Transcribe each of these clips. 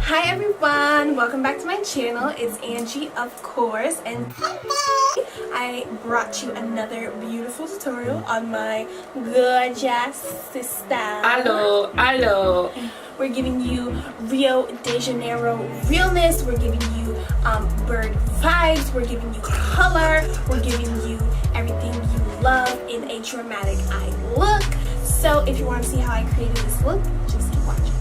Hi everyone, welcome back to my channel. It's Angie, of course, and today I brought you another beautiful tutorial on my gorgeous sister. Hello. We're giving you Rio de Janeiro realness. We're giving you bird vibes. We're giving you color. We're giving you everything you love in a dramatic eye look. So if you want to see how I created this look, just keep watching.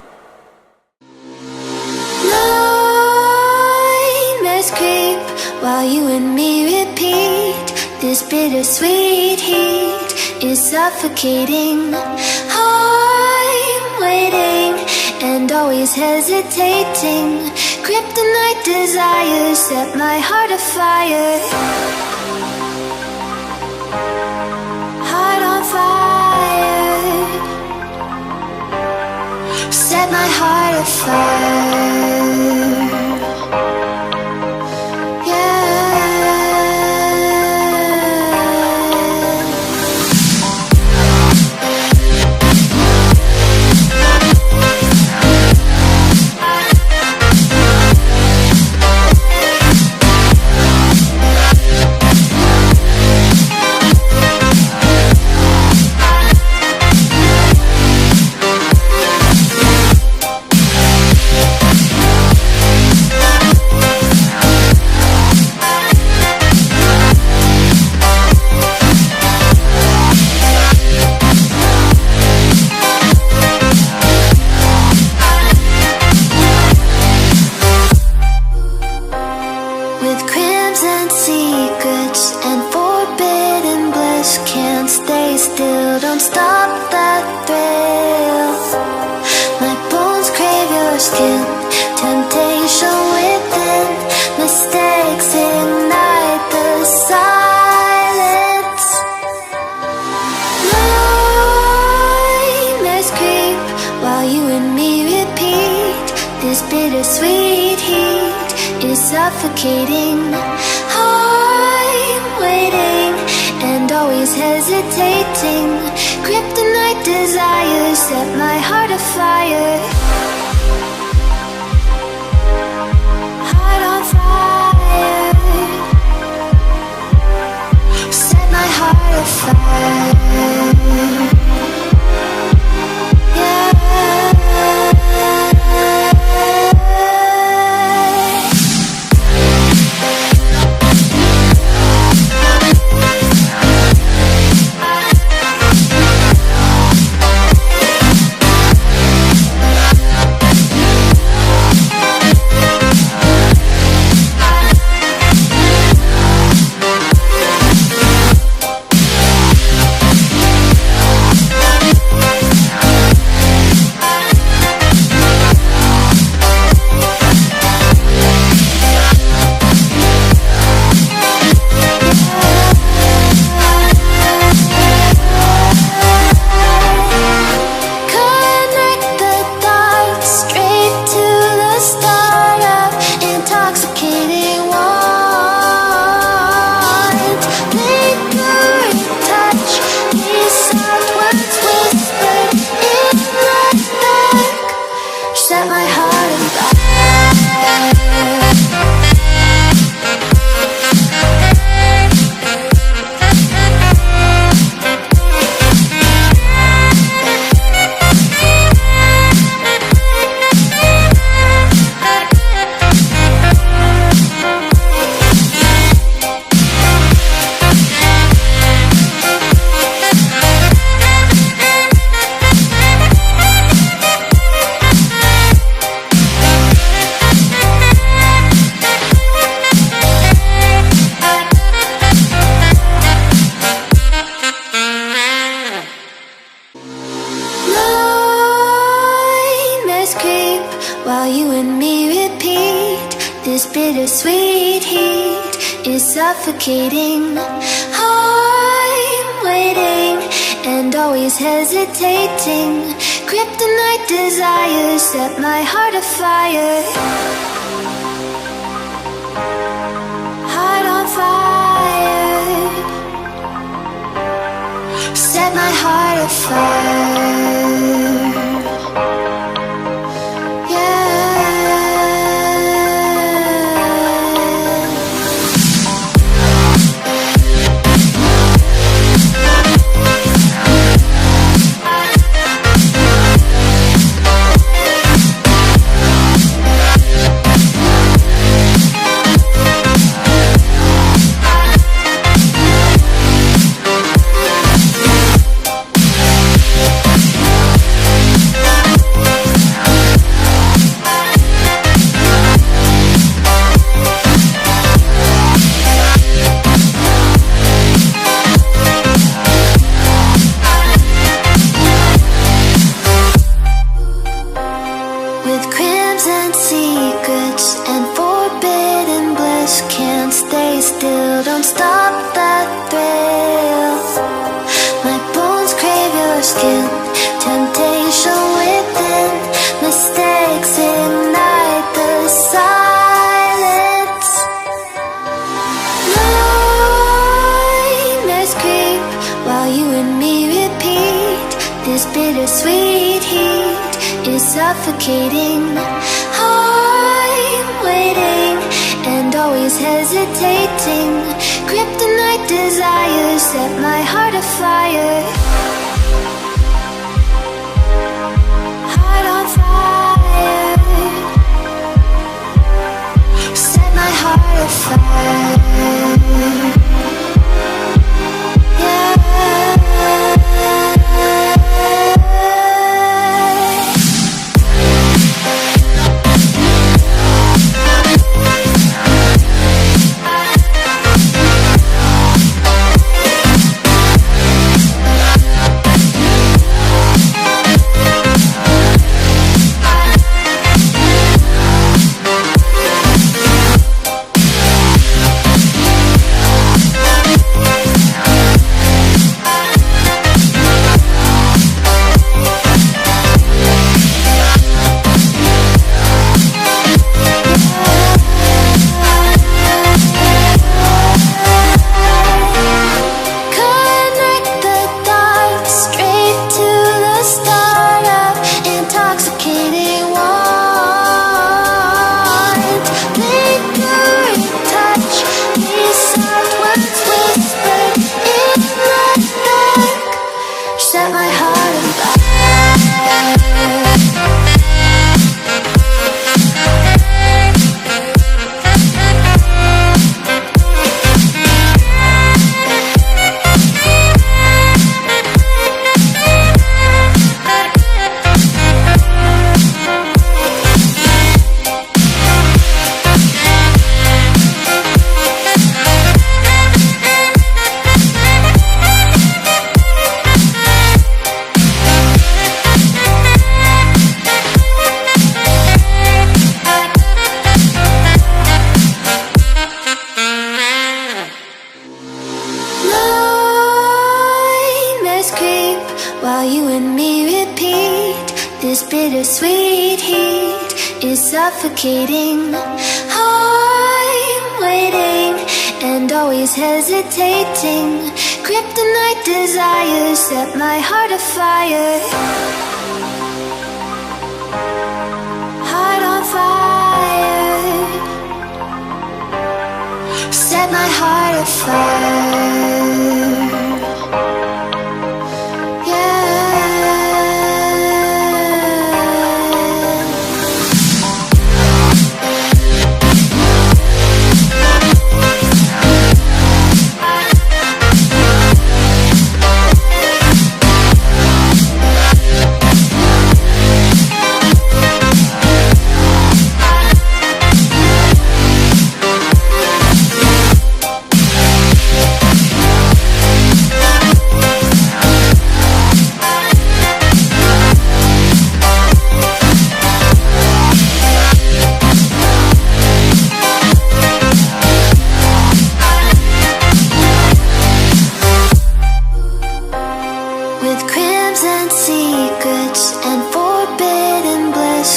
Nightmares creep while you and me repeat. This bittersweet heat is suffocating. I'm waiting and always hesitating. Kryptonite desires set my heart afire. Heart on fire. Set my heart afire. Don't stop that thrill. My bones crave your skin. Temptation within. Mistakes ignite the silence. Nightmares creep while you and me repeat. This bittersweet heat is suffocating. I'm waiting and always hesitating. Kryptonite desires set my heart afire. Heart on fire. Set my heart afire. bittersweet heat is suffocating. I'm waiting and always hesitating. Kryptonite desires set my heart afire. Heart on fire, set my heart afire. Bittersweet heat is suffocating. I'm waiting and always hesitating. Kryptonite desires set my heart afire. Heart on fire, set my heart afire. Bittersweet heat is suffocating. I'm waiting and always hesitating. Kryptonite desires set my heart afire. Heart on fire, set my heart afire.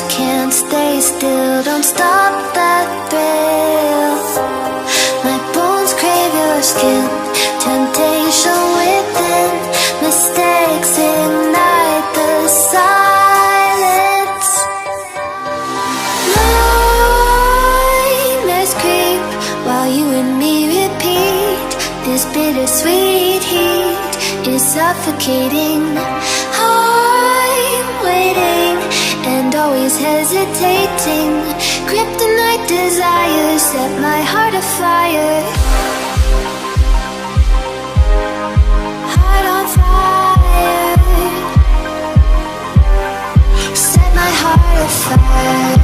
Can't stay still, don't stop that thrill. skin. Temptation within, mistakes ignite the silence. Nightmares creep while you and me repeat. This bittersweet heat is suffocating. I'm waiting and always hesitating. Kryptonite desires set my heart afire. Heart on fire. Set my heart afire.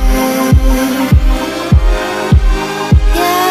Yeah.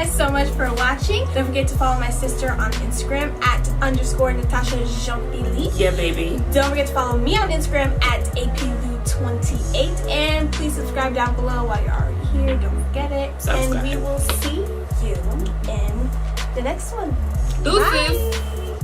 So much for watching. Don't forget to follow my sister on Instagram at _Natasha Jean-Philippe. Yeah, baby. Don't forget to follow me on Instagram at APLU28. And please subscribe down below while you're already here. Don't forget it. Subscribe. And we will see you in the next one. Deuces. Bye.